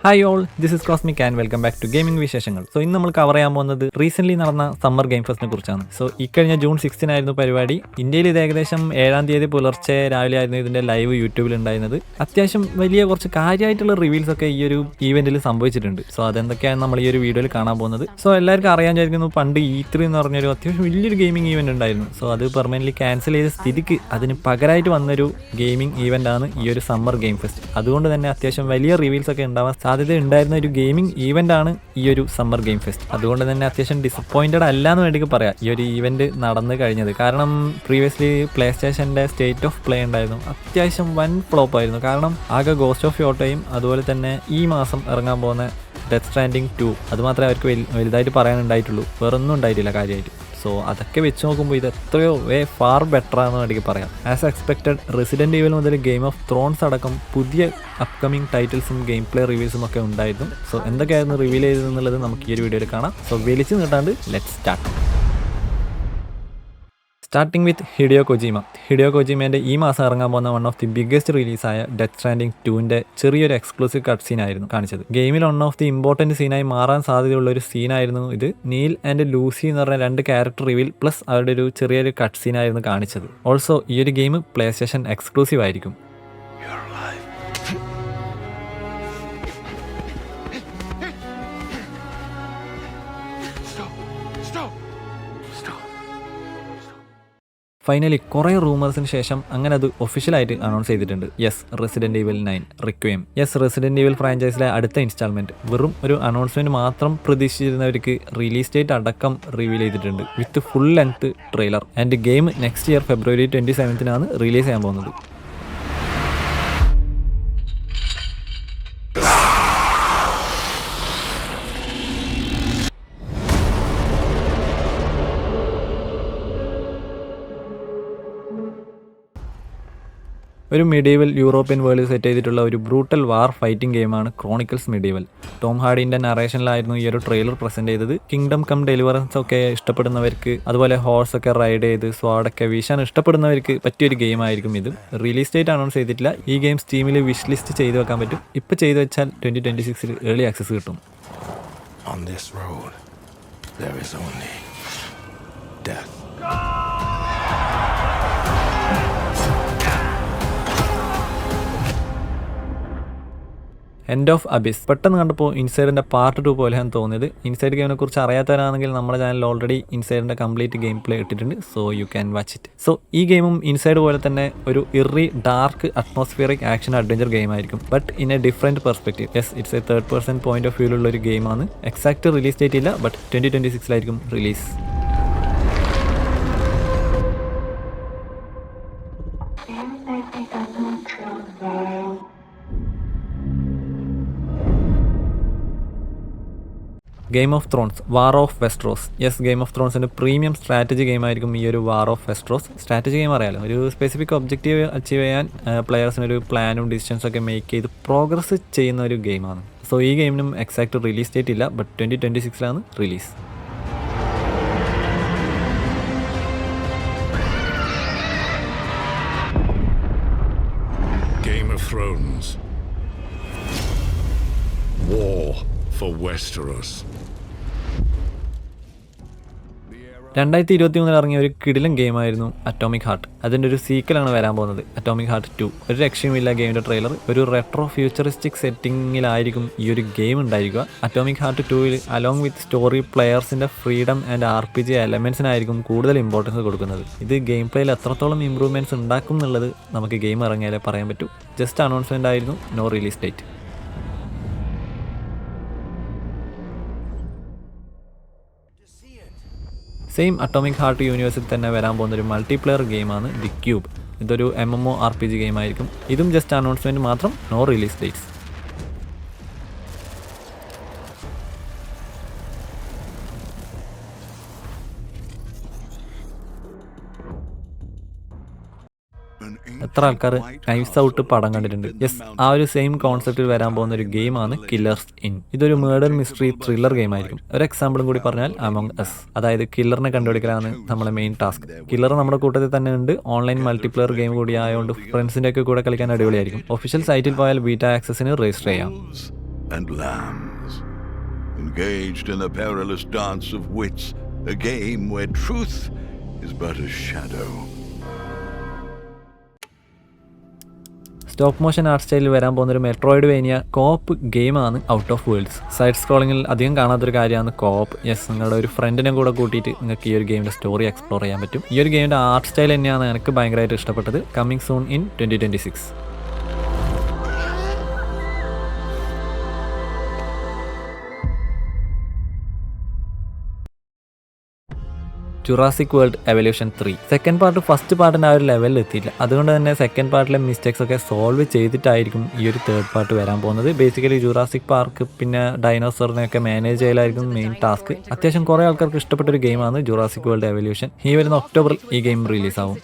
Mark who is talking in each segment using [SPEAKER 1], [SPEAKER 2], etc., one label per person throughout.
[SPEAKER 1] Hi all, this is Cosmic and welcome back to gaming വിശേഷങ്ങൾ. So ഇന്ന് നമ്മൾ cover ചെയ്യാൻ പോകുന്നത് റീസെന്റ് നടന്ന സമ്മർ ഗെയിം ഫെസ്റ്റിനെ കുറിച്ചാണ്. സോ ഇക്കഴിഞ്ഞ ജൂൺ 16 ആയിരുന്നു പരിപാടി. ഇന്ത്യയിൽ ഇത് ഏകദേശം 7-ാം തീയതി പുലർച്ചെ രാവിലെ ആയിരുന്നു ഇതിന്റെ ലൈവ് യൂട്യൂബിൽ ഉണ്ടായിരുന്നത്. അത്യാവശ്യം വലിയ കുറച്ച് കാര്യമായിട്ടുള്ള റിവീൽസ് ഒക്കെ ഈ ഒരു ഈവെന്റിൽ സംഭവിച്ചിട്ടുണ്ട്. സോ അതെന്തൊക്കെയാണ് നമ്മൾ ഈ ഒരു വീഡിയോയിൽ കാണാൻ പോകുന്നത്. സോ എല്ലാവർക്കും അറിയാൻ വിചാരിക്കുന്നു, പണ്ട് E3 എന്ന് പറഞ്ഞൊരു അത്യാവശ്യം വലിയൊരു ഗെയിമിംഗ് ഈവന്റ് ഉണ്ടായിരുന്നു. സോ അത് പെർമനന്റ്ലി ക്യാൻസൽ ചെയ്ത സ്ഥിതിക്ക് അതിന് പകരമായിട്ട് വന്നൊരു ഗെയിമിംഗ് ഈവന്റ് ആണ് ഈ ഒരു സമ്മർ ഗെയിം ഫെസ്റ്റ്. അതുകൊണ്ട് തന്നെ അത്യാവശ്യം വലിയ റിവീൽസ് ഒക്കെ ഉണ്ടാവാൻ സാധ്യത ഉണ്ടായിരുന്ന ഒരു ഗെയിമിംഗ് ഈവന്റ് ആണ് ഈ ഒരു സമ്മർ ഗെയിം ഫെസ്റ്റ്. അതുകൊണ്ട് തന്നെ അത്യാവശ്യം ഡിസപ്പോയിന്റഡ് അല്ല എന്ന് വേണ്ടി പറയാം ഈ ഒരു ഈവന്റ് നടന്നു കഴിഞ്ഞത്. കാരണം പ്രീവിയസ്ലി പ്ലേ സ്റ്റേഷന്റെ സ്റ്റേറ്റ് ഓഫ് പ്ലേ ഉണ്ടായിരുന്നു, അത്യാവശ്യം വൻ ഫ്ലോപ്പ് ആയിരുന്നു. കാരണം ആകെ ഗോസ്റ്റ് ഓഫ് യോട്ടോയും അതുപോലെ തന്നെ ഈ മാസം ഇറങ്ങാൻ പോകുന്ന ഡെത്ത് സ്ട്രാൻഡിങ് 2 അതുമാത്രമേ അവർക്ക് വലുതായിട്ട് പറയാനുണ്ടായിട്ടുള്ളൂ, വേറൊന്നും ഉണ്ടായിട്ടില്ല കാര്യമായിട്ട്. സോ അതൊക്കെ വെച്ച് നോക്കുമ്പോൾ ഇത് എത്രയോ ഫാർ ബെറ്റർ ആണെന്ന് വേണമെങ്കിൽ പറയാം. ആസ് എക്സ്പെക്റ്റഡ് റെസിഡന്റ് ഈവൽ മുതൽ ഗെയിം ഓഫ് ത്രോൺസ് അടക്കം പുതിയ അപ്കമിങ് ടൈറ്റിൽസും ഗെയിം പ്ലേ റിവ്യൂസും ഒക്കെ ഉണ്ടായിരുന്നു. സോ എന്തൊക്കെയായിരുന്നു റിവീൽ ചെയ്തതെന്നുള്ളത് നമുക്ക് ഈ ഒരു വീഡിയോയിൽ കാണാം. സോ വലിച്ചു നീട്ടാണ്ട് let's start. Starting with Hideo Kojima. Hideo കൊജീമേൻ്റെ ഈ മാസം ഇറങ്ങാൻ പോകുന്ന വൺ ഓഫ് ദി ബിഗ്ഗസ്റ്റ് റിലീസായ ഡെത്ത് സ്ട്രാൻഡിങ് 2ന്റെ ചെറിയൊരു എക്സ്ക്ലൂസീവ് കട്ട് സീനായിരുന്നു കാണിച്ചത്. ഗെയിമിൽ വൺ ഓഫ് ദി ഇമ്പോർട്ടൻറ്റ് സീനായി മാറാൻ സാധ്യതയുള്ള ഒരു സീനായിരുന്നു ഇത്. നീൽ ആൻഡ് ലൂസി എന്ന് പറഞ്ഞ 2 ക്യാരക്ടർ റിവീൽ പ്ലസ് അവരുടെ ഒരു ചെറിയൊരു കട്ട് സീനായിരുന്നു കാണിച്ചത്. ഓൾസോ ഈ ഒരു ഗെയിം പ്ലേ സ്റ്റേഷൻ എക്സ്ക്ലൂസീവ് ആയിരിക്കും. ഫൈനലി കുറേ റൂമേഴ്സിന് ശേഷം അങ്ങനെ അത് ഒഫീഷ്യലായിട്ട് അനൗൺസ് ചെയ്തിട്ടുണ്ട്. Yes, Resident Evil 9 requiem. Yes, Resident Evil ഫ്രാഞ്ചൈസിലെ അടുത്ത ഇൻസ്റ്റാൾമെന്റ്. വെറും ഒരു അനൗൺസ്മെന്റ് മാത്രം പ്രതീക്ഷിച്ചിരുന്നവർക്ക് റിലീസ് ഡേറ്റ് അടക്കം റിവീൽ ചെയ്തിട്ടുണ്ട് with full length trailer. And game next year February 27 release ചെയ്യാൻ പോകുന്നത്. ഒരു മിഡീവൽ യൂറോപ്യൻ വേൾഡ് സെറ്റ് ചെയ്തിട്ടുള്ള ഒരു ബ്രൂട്ടൽ വാർ ഫൈറ്റിംഗ് ഗെയിമാണ് ക്രോണിക്കിൾസ് മിഡീവൽ. ടോം ഹാർഡിൻ്റെ നറേഷനിലായിരുന്നു ഈ ഒരു ട്രെയിലർ പ്രസന്റ് ചെയ്തത്. കിങ്ഡം കം ഡെലിവറൻസ് ഒക്കെ ഇഷ്ടപ്പെടുന്നവർക്ക്, അതുപോലെ ഹോഴ്സ് ഒക്കെ റൈഡ് ചെയ്ത് സ്വാഡൊക്കെ വീശാൻ ഇഷ്ടപ്പെടുന്നവർക്ക് പറ്റിയൊരു ഗെയിം ആയിരിക്കും ഇത്. റിലീസ് ഡേറ്റ് അനൗൺസ് ചെയ്തിട്ടില്ല. ഈ ഗെയിം സ്റ്റീമിൽ വിഷ് ലിസ്റ്റ് ചെയ്ത് വെക്കാൻ പറ്റും. ഇപ്പോൾ ചെയ്ത് വെച്ചാൽ 2026 ഏർലി ആക്സസ് കിട്ടും. എൻഡ് ഓഫ് അബിസ് പെട്ടെന്ന് കണ്ടപ്പോൾ ഇൻസൈഡിൻ്റെ പാർട്ട് 2 പോലെയാണ് തോന്നിയത്. ഇൻസൈഡ് ഗെയിമിനെ കുറിച്ച് അറിയാത്തവരാണെങ്കിൽ നമ്മുടെ ചാനൽ ഓൾറെഡി ഇൻസൈഡിൻ്റെ കംപ്ലീറ്റ് ഗെയിം പ്ലേ ഇട്ടിട്ടുണ്ട്. So you can watch it. So ഈ ഗെയിമും ഇൻസൈഡ് പോലെ തന്നെ ഒരു dark atmospheric action adventure game ആയിരിക്കും, but in a different perspective. Yes, it's a third person point of വ്യൂലുള്ള ഒരു ഗെയിമാണ്. എക്സാക്ട് റിലീസ് ഡേറ്റ് ഇല്ല, but 2026 release. Game of Thrones War of Westeros. Yes, Game of ത്രോൺസിൻ്റെ premium strategy game ആയിരിക്കും ഈ ഒരു War of വെസ്റ്ററോസ്. Strategy game അറിയാലോ, ഒരു സ്പെസിഫിക് ഒബ്ജക്റ്റീവ് അച്ചീവ് ചെയ്യാൻ പ്ലെയേഴ്സിനൊരു പ്ലാനും ഡിസിഷൻസൊക്കെ മേക്ക് ചെയ്ത് പ്രോഗ്രസ് ചെയ്യുന്ന ഒരു ഗെയിമാണ്. സോ ഈ ഗെയിമിനും എക്സാക്ട് റിലീസ് ഡേറ്റ് ഇല്ല, but 2026 release.
[SPEAKER 2] Game of Thrones. War for Westeros.
[SPEAKER 1] 2023 ഇറങ്ങിയ ഒരു കിടിലൻ ഗെയിമായിരുന്നു അറ്റോമിക് ഹാർട്ട്. അതിൻ്റെ ഒരു സീക്വലാണ് വരാൻ പോകുന്നത്, അറ്റോമിക് ഹാർട്ട് 2. ഒരു രക്ഷയുമില്ല ഗെയിമിൻ്റെ ട്രെയിലർ. ഒരു റെട്രോ ഫ്യൂച്ചറിസ്റ്റിക് സെറ്റിങ്ങിലായിരിക്കും ഈ ഒരു ഗെയിം ഉണ്ടായിരിക്കുക. Atomic Heart 2 along with story പ്ലെയേഴ്സിൻ്റെ ഫ്രീഡം ആൻഡ് RPG എലമെൻസിനായിരിക്കും കൂടുതൽ ഇമ്പോർട്ടൻസ് കൊടുക്കുന്നത്. ഇത് ഗെയിം പ്ലേയിൽ എത്രത്തോളം ഇമ്പ്രൂവ്മെൻറ്റ്സ് ഉണ്ടാക്കും എന്നുള്ളത് നമുക്ക് ഗെയിം ഇറങ്ങിയാലേ പറയാൻ പറ്റൂ. ജസ്റ്റ് അനൗൺസ്മെൻ്റ് ആയിരുന്നു, no release date. Same Atomic Heart യൂണിവേഴ്സിൽ തന്നെ വരാൻ പോകുന്ന ഒരു മൾട്ടിപ്ലെയർ ഗെയിമാണ് ദി ക്യൂബ്. ഇതൊരു MMORPG ഗെയിം ആയിരിക്കും. ഇതും ജസ്റ്റ് അനൗൺസ്മെൻറ്റ് മാത്രം, നോ റിലീസ് ഡേറ്റ്സ്. എത്ര ആൾക്കാർ നൈവ്സ് ഔട്ട് പടം കണ്ടിട്ടുണ്ട്? യെസ്, ആ ഒരു സെയിം കോൺസെപ്റ്റിൽ വരാൻ പോകുന്ന ഒരു ഗെയിമാണ് കില്ലേഴ്സ് ഇൻ. ഇതൊരു മേർഡർ മിസ്റ്ററി ത്രില്ലർ ഗെയിം ആയിരിക്കും. ഒരു എക്സാമ്പിളും കൂടി പറഞ്ഞാൽ അമോങ് അസ്. അതായത് കില്ലറിനെ കണ്ടുപിടിക്കലാണ് നമ്മുടെ മെയിൻ ടാസ്ക്. കില്ലർ നമ്മുടെ കൂട്ടത്തിൽ തന്നെ ഉണ്ട്. ഓൺലൈൻ മൾട്ടിപ്ലെയർ ഗെയിം കൂടി ആയതുകൊണ്ട് ഫ്രണ്ട്സിൻ്റെ ഒക്കെ കൂടെ കളിക്കാൻ അടിപൊളിയായിരിക്കും. ഒഫീഷ്യൽ സൈറ്റിൽ പോയാൽ ബീറ്റ ആക്സസിന് രജിസ്റ്റർ ചെയ്യാം.
[SPEAKER 3] and lambs. Engaged in a perilous dance of wits, a game where truth is but a shadow.
[SPEAKER 1] Stop motion art സ്റ്റൈലിൽ വരാൻ പോകുന്നൊരു മെട്രോയിഡ്വേനിയ കോപ്പ് ഗെയിമാണ് ഔട്ട് ഓഫ് വേൾഡ്സ്. സൈഡ് സ്ക്രോളിങ്ങിൽ അധികം കാണാത്തൊരു കാര്യമാണ് കോപ്പ്. യെസ്, നിങ്ങളുടെ ഒരു ഫ്രണ്ടിനെ കൂടെ കൂട്ടിയിട്ട് നിങ്ങൾക്ക് ഈ ഒരു ഗെയിമിൻ്റെ സ്റ്റോറി എക്സ്പ്ലോർ ചെയ്യാൻ പറ്റും. ഈ ഒരു ഗെയിമിൻ്റെ ആർട്ട് സ്റ്റൈൽ തന്നെയാണ് എനിക്ക് ഭയങ്കരമായിട്ട് ഇഷ്ടപ്പെട്ടത്. Coming soon in 2026. Jurassic World Evolution 3 second part first പാർട്ടിൻ്റെ ആ ഒരു ലെവലിൽ എത്തിയില്ല. അതുകൊണ്ട് തന്നെ സെക്കൻഡ് പാർട്ടിലെ മിസ്റ്റേക്സ് ഒക്കെ സോൾവ് ചെയ്തിട്ടായിരിക്കും ഈ ഒരു തേർഡ് പാർട്ട് വരാൻ പോകുന്നത്. ബേസിക്കലി ജുറാസിക് പാർക്ക് പിന്നെ ഡൈനോസറിനെയൊക്കെ മാനേജ് ചെയ്യലായിരിക്കും മെയിൻ ടാസ്ക്. അത്യാവശ്യം കുറേ ആൾക്കാർക്ക് ഇഷ്ടപ്പെട്ട ഒരു ഗെയിമാണ് ജുറാസിക് വേൾഡ് എവല്യൂഷൻ. ഈ വരുന്ന ഒക്ടോബറിൽ ഈ game റിലീസാവും.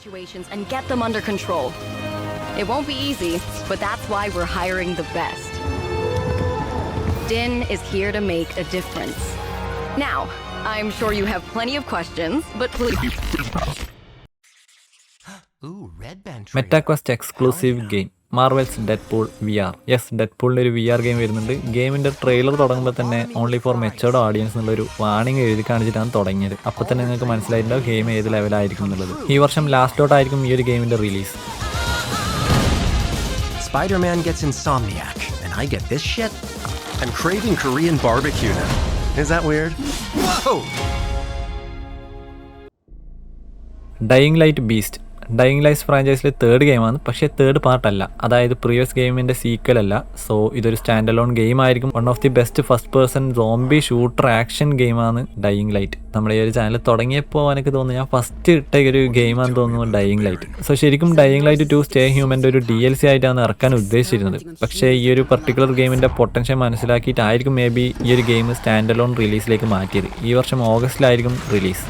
[SPEAKER 4] It won't be easy, but that's why we're hiring the best. Din is here to make a difference. Now, I'm sure you have plenty of questions, but please.
[SPEAKER 1] Meta Quest exclusive game Marvel's Deadpool VR. Yes, ഡെഡ്പൂളിൻ്റെ ഒരു VR game വരുന്നുണ്ട്. ഗെയിമിൻ്റെ trailer തുടങ്ങുമ്പോൾ തന്നെ only for matured audience എന്നുള്ളൊരു warning എഴുതി കാണിച്ചിട്ടാണ് തുടങ്ങിയത്. അപ്പോൾ തന്നെ നിങ്ങൾക്ക് മനസ്സിലായിട്ടുണ്ടോ ഗെയിം ഏത് ലെവലായിരിക്കും എന്നുള്ളത്. ഈ വർഷം ലാസ്റ്റോട്ടായിരിക്കും ഈ ഒരു ഗെയിമിൻ്റെ release.
[SPEAKER 5] Spider-Man gets Insomniac, and I get this shit? I'm craving Korean barbecue now. Is that weird? Whoa!
[SPEAKER 1] Dying Light Beast. Dying Lights ഫ്രാഞ്ചൈസിലെ തേർഡ് ഗെയിമാണ്, പക്ഷേ തേർഡ് പാർട്ടല്ല. അതായത് പ്രീവിയസ് ഗെയിമിൻ്റെ സീക്വൽ അല്ല. സോ ഇതൊരു സ്റ്റാൻഡ് അലോൺ ഗെയിം ആയിരിക്കും. One of the best first person zombie shooter action ഗെയിമാണ് dying light. നമ്മുടെ ഈ ഒരു ചാനൽ തുടങ്ങിയപ്പോൾ എനിക്ക് തോന്നുന്നു ഞാൻ ഫസ്റ്റ് ഇട്ട ഒരു ഗെയിമാണെന്ന് തോന്നുന്നു ഡൈയിങ് ലൈറ്റ്. സോ ശരിക്കും ഡൈയിങ് ലൈറ്റ് 2 സ്റ്റേ ഹ്യൂമൻ്റെ ഒരു DLC ആയിട്ടാണ് ഇറക്കാൻ ഉദ്ദേശിച്ചിരുന്നത്. പക്ഷേ ഈ ഒരു പർട്ടിക്കുലർ ഗെയിമിൻ്റെ പൊട്ടൻഷ്യൽ മനസ്സിലാക്കിയിട്ടായിരിക്കും മേ ബി ഈ ഒരു ഗെയിം സ്റ്റാൻഡ് അലോൺ റിലീസിലേക്ക് മാറ്റിയത്. ഈ വർഷം ഓഗസ്റ്റിലായിരിക്കും release.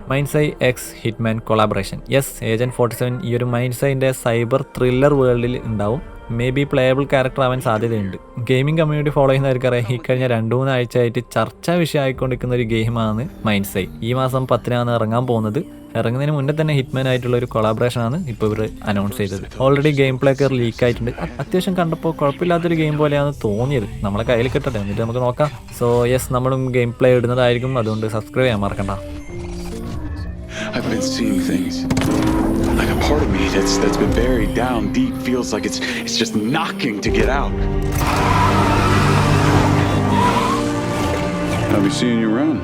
[SPEAKER 1] MindsEye X Hitman collaboration. Yes, agent 47 ഈ ഒരു മൈൻഡ്സൈൻ്റെ സൈബർ ത്രില്ലർ വേൾഡിൽ ഉണ്ടാവും. മേ ബി പ്ലേയബിൾ ക്യാരക്ടർ ആവാൻ സാധ്യതയുണ്ട്. ഗെയിമിംഗ് കമ്മ്യൂണിറ്റി ഫോളോ ചെയ്യുന്നവർക്കറിയാം ഈ കഴിഞ്ഞ 2-3 ആഴ്ചയായിട്ട് ചർച്ചാ വിഷയമായിക്കൊണ്ടിരിക്കുന്ന ഒരു ഗെയിമാണ് മൈൻഡ്സൈ. ഈ മാസം 10-നാണ് ഇറങ്ങാൻ പോകുന്നത്. ഇറങ്ങുന്നതിന് മുന്നേ തന്നെ ഹിറ്റ്മാൻ ആയിട്ടുള്ള ഒരു കൊളാബറേഷനാണ് ഇപ്പോൾ ഇവർ അനൗൺസ് ചെയ്തത്. ഓൾറെഡി ഗെയിം പ്ലേ ഒക്കെ ലീക്ക് ആയിട്ടുണ്ട്. അത്യാവശ്യം കണ്ടപ്പോൾ കുഴപ്പമില്ലാത്തൊരു ഗെയിം പോലെയാണ് തോന്നിയത്. നമ്മളെ കയ്യിൽ കിട്ടട്ടെ, എന്നിട്ട് നമുക്ക് നോക്കാം. സോ യെസ്, നമ്മളും ഗെയിം പ്ലേ ഇടുന്നതായിരിക്കും. അതുകൊണ്ട് സബ്സ്ക്രൈബ് ചെയ്യാൻ മറക്കണ്ട.
[SPEAKER 6] I've been seeing things. Like a part of me that's been buried down deep feels like it's just knocking to get out. I'll be seeing you around.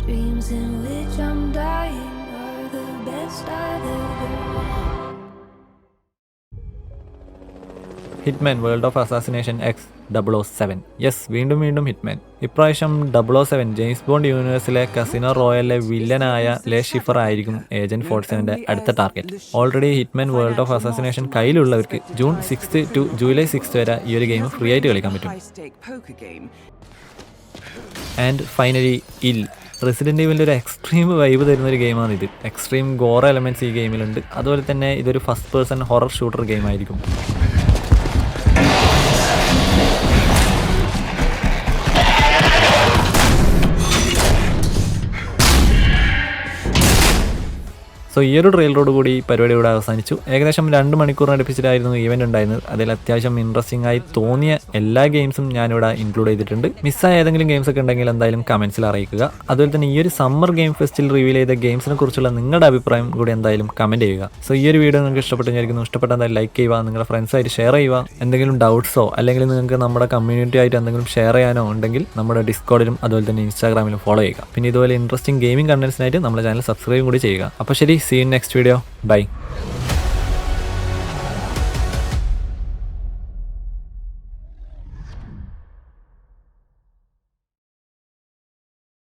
[SPEAKER 7] Dreams in which I'm dying are the best I've ever known.
[SPEAKER 1] Hitman World of assassination X 007. Yes, വീണ്ടും Hitman. ഇപ്രാവശ്യം 007 James bond യൂണിവേഴ്സിലെ കസിനോ റോയലിലെ വില്ലനായ ലേ ഷിഫർ ആയിരിക്കും agent 47ന്റെ അടുത്ത target. Already Hitman World of Assassination കയ്യിലുള്ളവർക്ക് June 6 to July 6 വരെ ഈ ഒരു game free ആയിട്ട് കളിക്കാൻ പറ്റും. ആൻഡ് ഫൈനലി ഇൽ. റെസിഡന്റ് ഈവിലിൻ്റെ ഒരു എക്സ്ട്രീം വൈബ് തരുന്നൊരു ഗെയിമാണ് ഇത്. എക്സ്ട്രീം ഗോറ എലമെന്റ്സ് ഈ ഗെയിമിലുണ്ട്. അതുപോലെ തന്നെ ഇതൊരു first person horror shooter game ആയിരിക്കും. സോ ഈ ഒരു ട്രെയിലറോട് കൂടി പരിപാടി ഇവിടെ അവസാനിച്ചു. ഏകദേശം 2 മണിക്കൂറിന് അടുപ്പിച്ചിട്ടായിരുന്നു ഈവൻ്റ് ഉണ്ടായിരുന്നത്. അതിൽ അത്യാവശ്യം ഇൻട്രസ്റ്റിംഗ് ആയി തോന്നിയ എല്ലാ ഗെയിംസും ഞാനിവിടെ ഇൻക്ലൂഡ് ചെയ്തിട്ടുണ്ട്. മിസ്സായ ഏതെങ്കിലും ഗെയിംസ് ഒക്കെ ഉണ്ടെങ്കിൽ എന്തായാലും കമൻസിൽ അറിയിക്കുക. അതുപോലെ തന്നെ ഈ ഒരു സമ്മർ ഗെയിം ഫെസ്റ്റിൽ റിവീൽ ചെയ്ത ഗെയിംസിനെ കുറിച്ചുള്ള നിങ്ങളുടെ അഭിപ്രായം കൂടി എന്തായാലും കമൻറ്റ് ചെയ്യുക. സോ ഈ ഒരു വീഡിയോ നിങ്ങൾക്ക് ഇഷ്ടപ്പെട്ടെന്നായിരിക്കുന്നു. ഇഷ്ടപ്പെട്ട എന്തായാലും ലൈക്ക് ചെയ്യുക, നിങ്ങളുടെ ഫ്രണ്ട്സായിട്ട് ഷെയർ ചെയ്യുക. എന്തെങ്കിലും ഡൗട്ട്സോ അല്ലെങ്കിൽ നിങ്ങൾക്ക് നമ്മുടെ കമ്മ്യൂണിറ്റി ആയിട്ട് എന്തെങ്കിലും ഷെയർ ചെയ്യാനോ ഉണ്ടെങ്കിൽ നമ്മുടെ ഡിസ്കോഡിലും അതുപോലെ തന്നെ ഇൻസ്റ്റാഗ്രാമിലും ഫോളോ ചെയ്യുക. പിന്നെ ഇതുപോലെ ഇൻട്രസ്റ്റിംഗ് ഗെയിമിംഗ് കണ്ടന്റ്സിനായിട്ട് നമ്മുടെ ചാനൽ സബ്സ്ക്രൈബും കൂടി ചെയ്യുക. അപ്പോൾ ശരി, see you in next video. Bye.